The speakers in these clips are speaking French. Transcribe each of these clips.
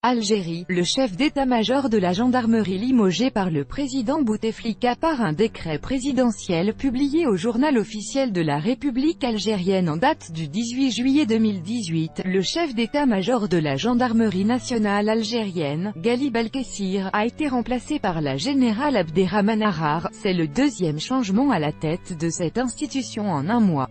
Algérie, le chef d'état-major de la gendarmerie limogé par le président Bouteflika par un décret présidentiel publié au journal officiel de la République algérienne en date du 18 juillet 2018, le chef d'état-major de la gendarmerie nationale algérienne, Ghali Belkessir, a été remplacé par la générale Abderrahmane Ahrar. C'est le deuxième changement à la tête de cette institution en un mois.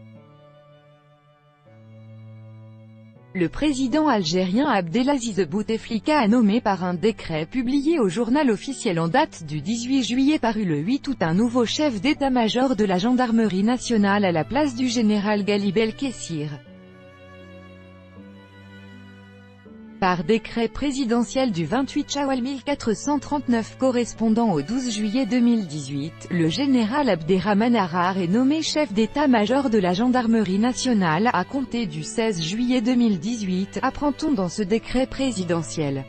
Le président algérien Abdelaziz Bouteflika a nommé par un décret publié au journal officiel en date du 18 juillet paru le 8 août un nouveau chef d'état-major de la gendarmerie nationale à la place du général Ghali Belkessir. Par décret présidentiel du 28 Chawal 1439 correspondant au 12 juillet 2018, le général Abderrahmane Ahrar est nommé chef d'état-major de la gendarmerie nationale à compter du 16 juillet 2018, apprend-on dans ce décret présidentiel.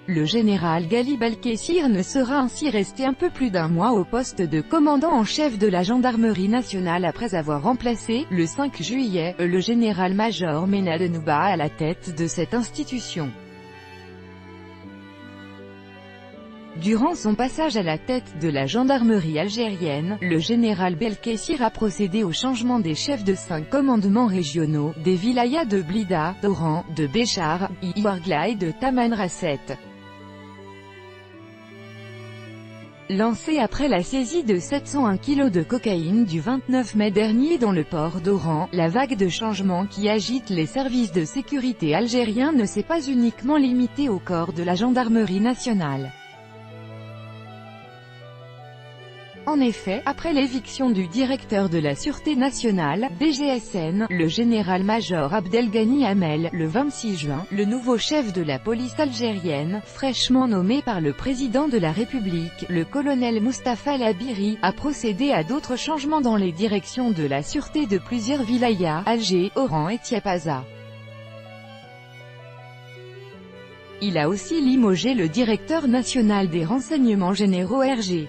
Le général Ghali Belkessir ne sera ainsi resté un peu plus d'un mois au poste de commandant en chef de la gendarmerie nationale après avoir remplacé, le 5 juillet, le général-major Mena Denouba à la tête de cette institution. Durant son passage à la tête de la gendarmerie algérienne, le général Belkessir a procédé au changement des chefs de 5 commandements régionaux, des wilayas de Blida, d'Oran, de Béchar, Ouargla et de Tamanrasset. Lancé après la saisie de 701 kg de cocaïne du 29 mai dernier dans le port d'Oran, la vague de changements qui agite les services de sécurité algériens ne s'est pas uniquement limitée au corps de la gendarmerie nationale. En effet, après l'éviction du directeur de la Sûreté nationale, DGSN, le général-major Abdelghani Hamel, le 26 juin, le nouveau chef de la police algérienne, fraîchement nommé par le président de la République, le colonel Moustapha Labiri, a procédé à d'autres changements dans les directions de la sûreté de plusieurs wilayas, Alger, Oran et Tiapaza. Il a aussi limogé le directeur national des renseignements généraux RG.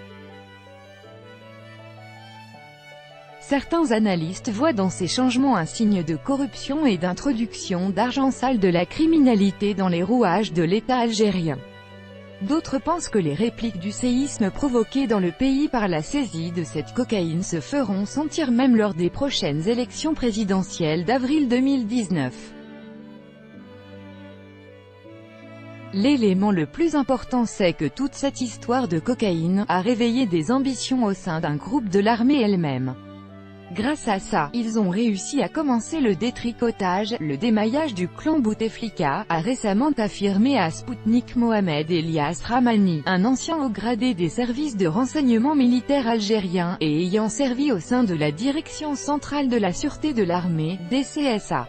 Certains analystes voient dans ces changements un signe de corruption et d'introduction d'argent sale de la criminalité dans les rouages de l'État algérien. D'autres pensent que les répliques du séisme provoqué dans le pays par la saisie de cette cocaïne se feront sentir même lors des prochaines élections présidentielles d'avril 2019. L'élément le plus important c'est que toute cette histoire de cocaïne a réveillé des ambitions au sein d'un groupe de l'armée elle-même. Grâce à ça, ils ont réussi à commencer le détricotage, le démaillage du clan Bouteflika, a récemment affirmé à Sputnik Mohamed Elias Rahmani, un ancien haut gradé des services de renseignement militaire algériens, et ayant servi au sein de la Direction centrale de la sûreté de l'armée, DCSA.